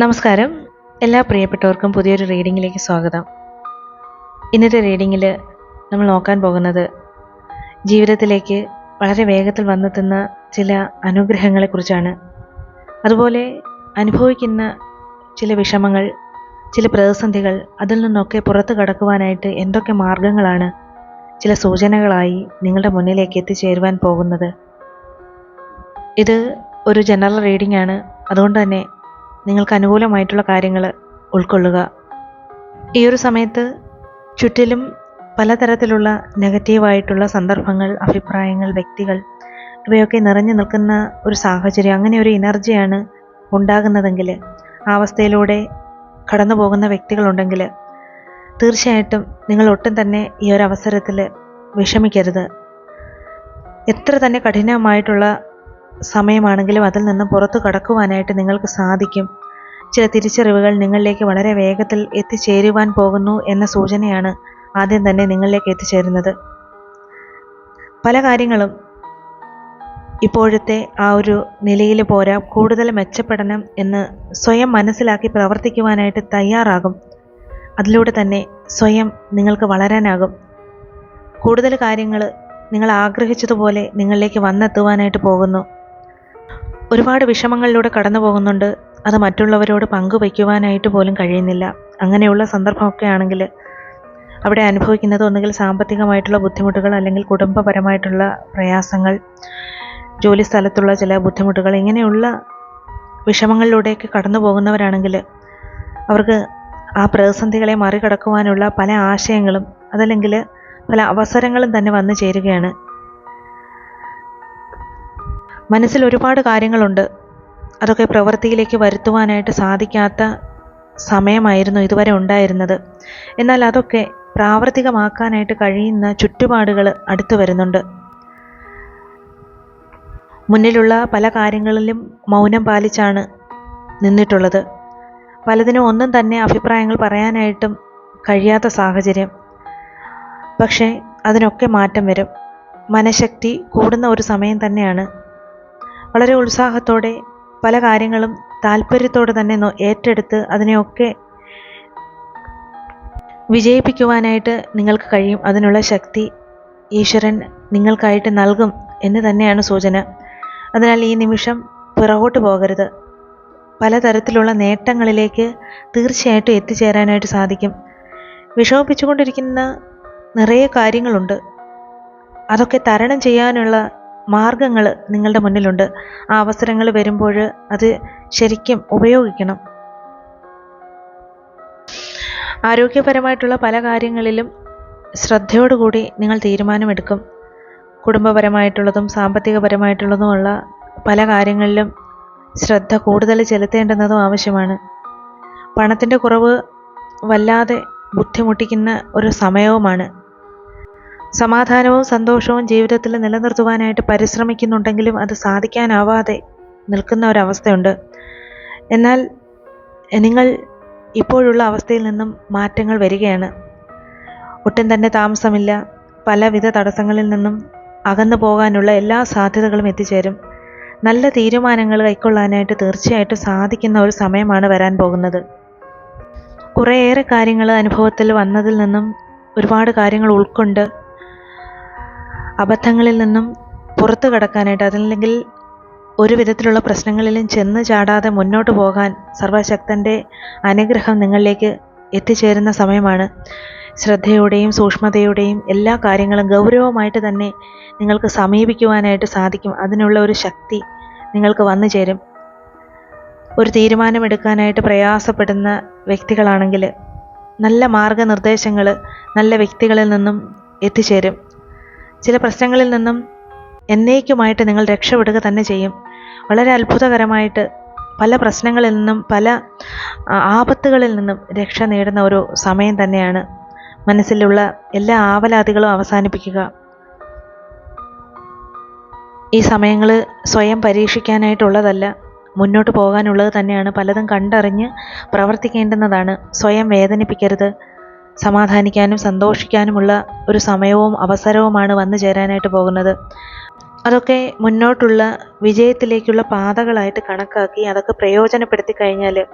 നമസ്കാരം. എല്ലാ പ്രിയപ്പെട്ടവർക്കും പുതിയൊരു റീഡിങ്ങിലേക്ക് സ്വാഗതം. ഇന്നത്തെ റീഡിങ്ങിൽ നമ്മൾ നോക്കാൻ പോകുന്നത് ജീവിതത്തിലേക്ക് വളരെ വേഗത്തിൽ വന്നെത്തുന്ന ചില അനുഗ്രഹങ്ങളെക്കുറിച്ചാണ്. അതുപോലെ അനുഭവിക്കുന്ന ചില വിഷമങ്ങൾ, ചില പ്രതിസന്ധികൾ, അതിൽ നിന്നൊക്കെ പുറത്തു കടക്കുവാനായിട്ട് എന്തൊക്കെ മാർഗങ്ങളാണ് ചില സൂചനകളായി നിങ്ങളുടെ മുന്നിലേക്ക് എത്തിച്ചേരുവാൻ പോകുന്നത്. ഇത് ഒരു ജനറൽ റീഡിംഗ് ആണ്. അതുകൊണ്ട് തന്നെ നിങ്ങൾക്ക് അനുകൂലമായിട്ടുള്ള കാര്യങ്ങൾ ഉൾക്കൊള്ളുക. ഈ ഒരു സമയത്ത് ചുറ്റിലും പലതരത്തിലുള്ള നെഗറ്റീവായിട്ടുള്ള സന്ദർഭങ്ങൾ, അഭിപ്രായങ്ങൾ, വ്യക്തികൾ ഇവയൊക്കെ നിറഞ്ഞു നിൽക്കുന്ന ഒരു സാഹചര്യം, അങ്ങനെ ഒരു എനർജിയാണ് ഉണ്ടാകുന്നതെങ്കിൽ, ആ അവസ്ഥയിലൂടെ കടന്നു പോകുന്ന വ്യക്തികളുണ്ടെങ്കിൽ തീർച്ചയായിട്ടും നിങ്ങൾ ഒട്ടും തന്നെ ഈ ഒരു അവസരത്തിൽ വിഷമിക്കരുത്. എത്ര തന്നെ കഠിനമായിട്ടുള്ള സമയമാണെങ്കിലും അതിൽ നിന്ന് പുറത്തു കടക്കുവാനായിട്ട് നിങ്ങൾക്ക് സാധിക്കും. ചില തിരിച്ചറിവുകൾ നിങ്ങളിലേക്ക് വളരെ വേഗത്തിൽ എത്തിച്ചേരുവാൻ പോകുന്നു എന്ന സൂചനയാണ് ആദ്യം തന്നെ നിങ്ങളിലേക്ക് എത്തിച്ചേരുന്നത്. പല കാര്യങ്ങളും ഇപ്പോഴത്തെ ആ ഒരു നിലയിൽ പോരാ, കൂടുതൽ മെച്ചപ്പെടണം എന്ന് സ്വയം മനസ്സിലാക്കി പ്രവർത്തിക്കുവാനായിട്ട് തയ്യാറാകും. അതിലൂടെ തന്നെ സ്വയം നിങ്ങൾക്ക് വളരാനാകും. കൂടുതൽ കാര്യങ്ങൾ നിങ്ങൾ ആഗ്രഹിച്ചതുപോലെ നിങ്ങളിലേക്ക് വന്നെത്തുവാനായിട്ട് പോകുന്നു. ഒരുപാട് വിഷമങ്ങളിലൂടെ കടന്നു പോകുന്നുണ്ട്. അത് മറ്റുള്ളവരോട് പങ്കുവയ്ക്കുവാനായിട്ട് പോലും കഴിയുന്നില്ല. അങ്ങനെയുള്ള സന്ദർഭമൊക്കെ ആണെങ്കിൽ അവിടെ അനുഭവിക്കുന്നത് ഒന്നുകിൽ സാമ്പത്തികമായിട്ടുള്ള ബുദ്ധിമുട്ടുകൾ, അല്ലെങ്കിൽ കുടുംബപരമായിട്ടുള്ള പ്രയാസങ്ങൾ, ജോലി സ്ഥലത്തുള്ള ചില ബുദ്ധിമുട്ടുകൾ, ഇങ്ങനെയുള്ള വിഷമങ്ങളിലൂടെയൊക്കെ കടന്നു പോകുന്നവരാണെങ്കിൽ അവർക്ക് ആ പ്രതിസന്ധികളെ മറികടക്കുവാനുള്ള പല ആശയങ്ങളും അതല്ലെങ്കിൽ പല അവസരങ്ങളും തന്നെ വന്നു ചേരുകയാണ്. മനസ്സിൽ ഒരുപാട് കാര്യങ്ങളുണ്ട്. അതൊക്കെ പ്രവൃത്തിയിലേക്ക് വരുത്തുവാനായിട്ട് സാധിക്കാത്ത സമയമായിരുന്നു ഇതുവരെ ഉണ്ടായിരുന്നത്. എന്നാൽ അതൊക്കെ പ്രാവർത്തികമാക്കാനായിട്ട് കഴിയുന്ന ചുറ്റുപാടുകൾ അടുത്തു വരുന്നുണ്ട്. മുന്നിലുള്ള പല കാര്യങ്ങളിലും മൗനം പാലിച്ചാണ് നിന്നിട്ടുള്ളത്. പലതിനും ഒന്നും തന്നെ അഭിപ്രായങ്ങൾ പറയാനായിട്ടും കഴിയാത്ത സാഹചര്യം. പക്ഷേ അതിനൊക്കെ മാറ്റം വരും. മനഃശക്തി കൂടുന്ന ഒരു സമയം തന്നെയാണ്. വളരെ ഉത്സാഹത്തോടെ പല കാര്യങ്ങളും താല്പര്യത്തോടെ തന്നെ ഏറ്റെടുത്ത് അതിനെയൊക്കെ വിജയിപ്പിക്കുവാനായിട്ട് നിങ്ങൾക്ക് കഴിയും. അതിനുള്ള ശക്തി ഈശ്വരൻ നിങ്ങൾക്കായിട്ട് നൽകും എന്ന് തന്നെയാണ് സൂചന. അതിനാൽ ഈ നിമിഷം പിറകോട്ട് പോകരുത്. പലതരത്തിലുള്ള നേട്ടങ്ങളിലേക്ക് തീർച്ചയായിട്ടും എത്തിച്ചേരാനായിട്ട് സാധിക്കും. വിഷമിപ്പിച്ചുകൊണ്ടിരിക്കുന്ന നിറയെ കാര്യങ്ങളുണ്ട്. അതൊക്കെ തരണം ചെയ്യാനുള്ള മാർഗങ്ങൾ നിങ്ങളുടെ മുന്നിലുണ്ട്. ആ അവസരങ്ങൾ വരുമ്പോൾ അത് ശരിക്കും ഉപയോഗിക്കണം. ആരോഗ്യപരമായിട്ടുള്ള പല കാര്യങ്ങളിലും ശ്രദ്ധയോടുകൂടി നിങ്ങൾ തീരുമാനമെടുക്കും. കുടുംബപരമായിട്ടുള്ളതും സാമ്പത്തികപരമായിട്ടുള്ളതുമുള്ള പല കാര്യങ്ങളിലും ശ്രദ്ധ കൂടുതൽ ചെലുത്തേണ്ടുന്നതും ആവശ്യമാണ്. പണത്തിൻ്റെ കുറവ് വല്ലാതെ ബുദ്ധിമുട്ടിക്കുന്ന ഒരു സമയവുമാണ്. സമാധാനവും സന്തോഷവും ജീവിതത്തിൽ നിലനിർത്തുവാനായിട്ട് പരിശ്രമിക്കുന്നുണ്ടെങ്കിലും അത് സാധിക്കാനാവാതെ നിൽക്കുന്ന ഒരവസ്ഥയുണ്ട്. എന്നാൽ നിങ്ങൾ ഇപ്പോഴുള്ള അവസ്ഥയിൽ നിന്നും മാറ്റങ്ങൾ വരികയാണ്. ഒട്ടും തന്നെ താമസമില്ല. പലവിധ തടസ്സങ്ങളിൽ നിന്നും അകന്നു പോകാനുള്ള എല്ലാ സാധ്യതകളും എത്തിച്ചേരും. നല്ല തീരുമാനങ്ങൾ കൈക്കൊള്ളാനായിട്ട് തീർച്ചയായിട്ടും സാധിക്കുന്ന ഒരു സമയമാണ് വരാൻ പോകുന്നത്. കുറേയേറെ കാര്യങ്ങൾ അനുഭവത്തിൽ വന്നതിൽ നിന്നും ഒരുപാട് കാര്യങ്ങൾ ഉൾക്കൊണ്ട് അബദ്ധങ്ങളിൽ നിന്നും പുറത്തു കടക്കാനായിട്ട്, അതല്ലെങ്കിൽ ഒരു വിധത്തിലുള്ള പ്രശ്നങ്ങളിലും ചെന്ന് ചാടാതെ മുന്നോട്ട് പോകാൻ സർവശക്തൻ്റെ അനുഗ്രഹം നിങ്ങളിലേക്ക് എത്തിച്ചേരുന്ന സമയമാണ്. ശ്രദ്ധയോടെയും സൂക്ഷ്മതയോടെയും എല്ലാ കാര്യങ്ങളും ഗൗരവമായിട്ട് തന്നെ നിങ്ങൾക്ക് സമീപിക്കുവാനായിട്ട് സാധിക്കും. അതിനുള്ള ഒരു ശക്തി നിങ്ങൾക്ക് വന്നു ചേരും. ഒരു തീരുമാനമെടുക്കാനായിട്ട് പ്രയാസപ്പെടുന്ന വ്യക്തികളാണെങ്കിൽ നല്ല മാർഗനിർദ്ദേശങ്ങൾ നല്ല വ്യക്തികളിൽ നിന്നും എത്തിച്ചേരും. ചില പ്രശ്നങ്ങളിൽ നിന്നും എന്നേക്കുമായിട്ട് നിങ്ങൾ രക്ഷപ്പെടുക തന്നെ ചെയ്യും. വളരെ അത്ഭുതകരമായിട്ട് പല പ്രശ്നങ്ങളിൽ നിന്നും പല ആപത്തുകളിൽ നിന്നും രക്ഷ നേടുന്ന ഒരു സമയം തന്നെയാണ്. മനസ്സിലുള്ള എല്ലാ ആവലാതികളും അവസാനിപ്പിക്കുക. ഈ സമയങ്ങൾ സ്വയം പരീക്ഷിക്കാനായിട്ടുള്ളതല്ല, മുന്നോട്ട് പോകാനുള്ളത് തന്നെയാണ്. പലതും കണ്ടറിഞ്ഞ് പ്രവർത്തിക്കേണ്ടുന്നതാണ്. സ്വയം വേദനിപ്പിക്കരുത്. സമാധാനിക്കാനും സന്തോഷിക്കാനുമുള്ള ഒരു സമയവും അവസരവുമാണ് വന്നു ചേരാനായിട്ട് പോകുന്നത്. അതൊക്കെ മുന്നോട്ടുള്ള വിജയത്തിലേക്കുള്ള പാതകളായിട്ട് കണക്കാക്കി അതൊക്കെ പ്രയോജനപ്പെടുത്തി കഴിഞ്ഞാൽ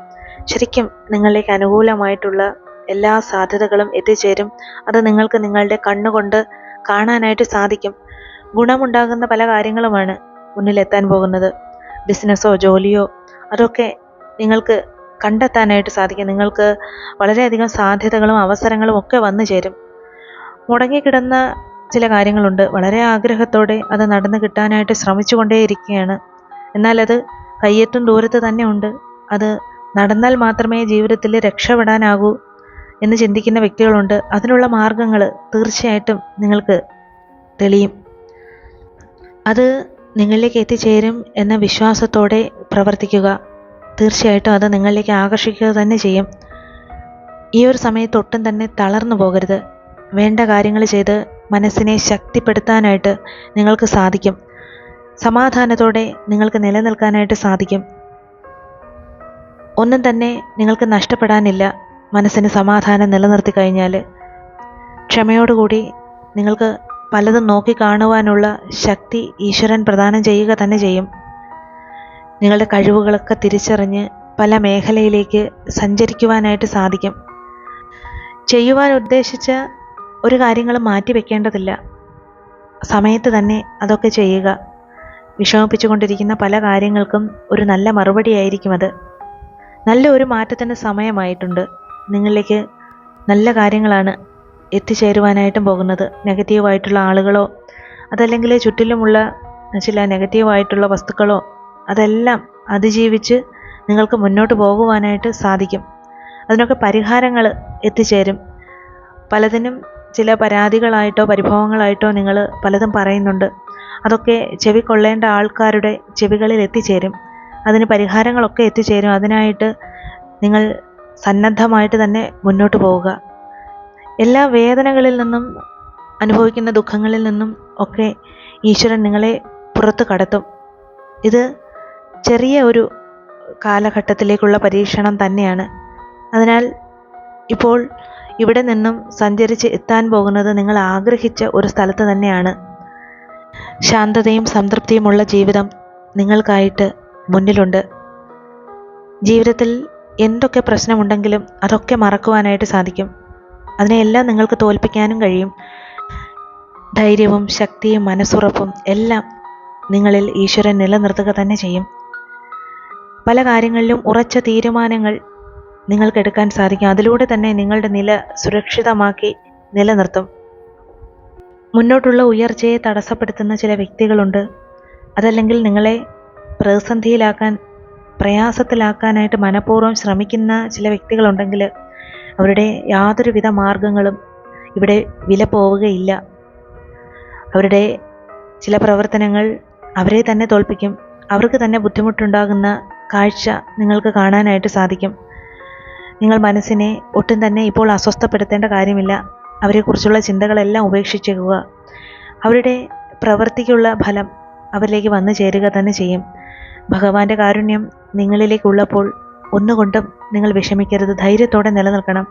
ശരിക്കും നിങ്ങളിലേക്ക് അനുകൂലമായിട്ടുള്ള എല്ലാ സാധ്യതകളും എത്തിച്ചേരും. അത് നിങ്ങൾക്ക് നിങ്ങളുടെ കണ്ണുകൊണ്ട് കാണാനായിട്ട് സാധിക്കും. ഗുണമുണ്ടാകുന്ന പല കാര്യങ്ങളുമാണ് മുന്നിലെത്താൻ പോകുന്നത്. ബിസിനസ്സോ ജോലിയോ അതൊക്കെ നിങ്ങൾക്ക് കണ്ടെത്താനായിട്ട് സാധിക്കും. നിങ്ങൾക്ക് വളരെയധികം സാധ്യതകളും അവസരങ്ങളും ഒക്കെ വന്നു ചേരും. മുടങ്ങിക്കിടന്ന ചില കാര്യങ്ങളുണ്ട്. വളരെ ആഗ്രഹത്തോടെ അത് നടന്നു കിട്ടാനായിട്ട് ശ്രമിച്ചുകൊണ്ടേയിരിക്കുകയാണ്. എന്നാൽ അത് കയ്യെത്തും ദൂരത്ത് തന്നെ ഉണ്ട്. അത് നടന്നാൽ മാത്രമേ ജീവിതത്തിൽ രക്ഷപ്പെടാനാകൂ എന്ന് ചിന്തിക്കുന്ന വ്യക്തികളുണ്ട്. അതിനുള്ള മാർഗങ്ങൾ തീർച്ചയായിട്ടും നിങ്ങൾക്ക് തെളിയും. അത് നിങ്ങളിലേക്ക് എത്തിച്ചേരും എന്ന വിശ്വാസത്തോടെ പ്രവർത്തിക്കുക. തീർച്ചയായിട്ടും അത് നിങ്ങളിലേക്ക് ആകർഷിക്കുക തന്നെ ചെയ്യും. ഈ ഒരു സമയത്ത് ഒട്ടും തന്നെ തളർന്നു പോകരുത്. വേണ്ട കാര്യങ്ങൾ ചെയ്ത് മനസ്സിനെ ശക്തിപ്പെടുത്താനായിട്ട് നിങ്ങൾക്ക് സാധിക്കും. സമാധാനത്തോടെ നിങ്ങൾക്ക് നിലനിൽക്കാനായിട്ട് സാധിക്കും. ഒന്നും തന്നെ നിങ്ങൾക്ക് നഷ്ടപ്പെടാനില്ല. മനസ്സിന് സമാധാനം നിലനിർത്തി കഴിഞ്ഞാൽ ക്ഷമയോടുകൂടി നിങ്ങൾക്ക് പലതും നോക്കി കാണുവാനുള്ള ശക്തി ഈശ്വരൻ പ്രദാനം ചെയ്യുക തന്നെ ചെയ്യും. നിങ്ങളുടെ കഴിവുകളൊക്കെ തിരിച്ചറിഞ്ഞ് പല മേഖലയിലേക്ക് സഞ്ചരിക്കുവാനായിട്ട് സാധിക്കും. ചെയ്യുവാൻ ഉദ്ദേശിച്ച ഒരു കാര്യങ്ങളും മാറ്റിവെക്കേണ്ടതില്ല. സമയത്ത് തന്നെ അതൊക്കെ ചെയ്യുക. വിഷമിപ്പിച്ചുകൊണ്ടിരിക്കുന്ന പല കാര്യങ്ങൾക്കും ഒരു നല്ല മറുപടിയായിരിക്കും അത്. നല്ല ഒരു മാറ്റത്തിന് സമയമായിട്ടുണ്ട്. നിങ്ങളിലേക്ക് നല്ല കാര്യങ്ങളാണ് എത്തിച്ചേരുവാനായിട്ടും പോകുന്നത്. നെഗറ്റീവായിട്ടുള്ള ആളുകളോ അതല്ലെങ്കിൽ ചുറ്റിലുമുള്ള ചില നെഗറ്റീവായിട്ടുള്ള വസ്തുക്കളോ അതെല്ലാം അതിജീവിച്ച് നിങ്ങൾക്ക് മുന്നോട്ട് പോകുവാനായിട്ട് സാധിക്കും. അതിനൊക്കെ പരിഹാരങ്ങൾ എത്തിച്ചേരും. പലതിനും ചില പരാതികളായിട്ടോ പരിഭവങ്ങളായിട്ടോ നിങ്ങൾ പലതും പറയുന്നുണ്ട്. അതൊക്കെ ചെവിക്കൊള്ളേണ്ട ആൾക്കാരുടെ ചെവികളിൽ എത്തിച്ചേരും. അതിന് പരിഹാരങ്ങളൊക്കെ എത്തിച്ചേരും. അതിനായിട്ട് നിങ്ങൾ സന്നദ്ധമായിട്ട് തന്നെ മുന്നോട്ട് പോവുക. എല്ലാ വേദനകളിൽ നിന്നും അനുഭവിക്കുന്ന ദുഃഖങ്ങളിൽ നിന്നും ഒക്കെ ഈശ്വരൻ നിങ്ങളെ പുറത്ത് കടത്തും. ഇത് ചെറിയ ഒരു കാലഘട്ടത്തിലേക്കുള്ള പരീക്ഷണം തന്നെയാണ്. അതിനാൽ ഇപ്പോൾ ഇവിടെ നിന്നും സഞ്ചരിച്ച് എത്താൻ പോകുന്നത് നിങ്ങൾ ആഗ്രഹിച്ച ഒരു സ്ഥലത്ത് തന്നെയാണ്. ശാന്തതയും സംതൃപ്തിയുമുള്ള ജീവിതം നിങ്ങൾക്കായിട്ട് മുന്നിലുണ്ട്. ജീവിതത്തിൽ എന്തൊക്കെ പ്രശ്നമുണ്ടെങ്കിലും അതൊക്കെ മറക്കുവാനായിട്ട് സാധിക്കും. അതിനെയെല്ലാം നിങ്ങൾക്ക് തോൽപ്പിക്കാനും കഴിയും. ധൈര്യവും ശക്തിയും മനസ്സുറപ്പും എല്ലാം നിങ്ങളിൽ ഈശ്വരൻ നിലനിർത്തുക തന്നെ ചെയ്യും. പല കാര്യങ്ങളിലും ഉറച്ച തീരുമാനങ്ങൾ നിങ്ങൾക്കെടുക്കാൻ സാധിക്കും. അതിലൂടെ തന്നെ നിങ്ങളുടെ നില സുരക്ഷിതമാക്കി നിലനിർത്തും. മുന്നോട്ടുള്ള ഉയർച്ചയെ തടസ്സപ്പെടുത്തുന്ന ചില വ്യക്തികളുണ്ട്. അതല്ലെങ്കിൽ നിങ്ങളെ പ്രതിസന്ധിയിലാക്കാൻ പ്രയാസത്തിലാക്കാനായിട്ട് മനഃപൂർവ്വം ശ്രമിക്കുന്ന ചില വ്യക്തികളുണ്ടെങ്കിൽ അവരുടെ യാതൊരുവിധ മാർഗങ്ങളും ഇവിടെ വില പോവുകയില്ല. അവരുടെ ചില പ്രവർത്തനങ്ങൾ അവരെ തന്നെ തോൽപ്പിക്കും. അവർക്ക് തന്നെ ബുദ്ധിമുട്ടുണ്ടാകുന്ന കാഴ്ച നിങ്ങൾക്ക് കാണാനായിട്ട് സാധിക്കും. നിങ്ങൾ മനസ്സിനെ ഒട്ടും തന്നെ ഇപ്പോൾ അസ്വസ്ഥപ്പെടുത്തേണ്ട കാര്യമില്ല. അവരെക്കുറിച്ചുള്ള ചിന്തകളെല്ലാം ഉപേക്ഷിച്ചേക്കുക. അവരുടെ പ്രവൃത്തിക്കുള്ള ഫലം അവരിലേക്ക് വന്നു ചേരുക തന്നെ ചെയ്യും. ഭഗവാന്റെ കാരുണ്യം നിങ്ങളിലേക്കുള്ളപ്പോൾ ഒന്നുകൊണ്ടും നിങ്ങൾ വിഷമിക്കരുത്. ധൈര്യത്തോടെ നിലനിൽക്കണം.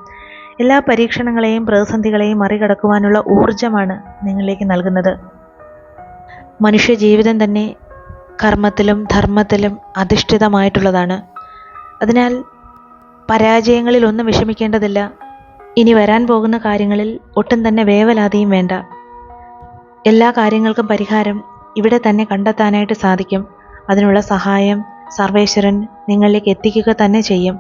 എല്ലാ പരീക്ഷണങ്ങളെയും പ്രതിസന്ധികളെയും മറികടക്കുവാനുള്ള ഊർജമാണ് നിങ്ങളിലേക്ക് നൽകുന്നത്. മനുഷ്യ ജീവിതം തന്നെ കർമ്മത്തിലും ധർമ്മത്തിലും അധിഷ്ഠിതമായിട്ടുള്ളതാണ്. അതിനാൽ പരാജയങ്ങളിൽ ഒന്നും വിഷമിക്കേണ്ടതില്ല. ഇനി വരാൻ പോകുന്ന കാര്യങ്ങളിൽ ഒട്ടും തന്നെ വേവലാതിയും വേണ്ട. എല്ലാ കാര്യങ്ങൾക്കും പരിഹാരം ഇവിടെ തന്നെ കണ്ടെത്താനായിട്ട് സാധിക്കും. അതിനുള്ള സഹായം സർവേശ്വരൻ നിങ്ങളിലേക്ക് എത്തിക്കുക തന്നെ ചെയ്യും.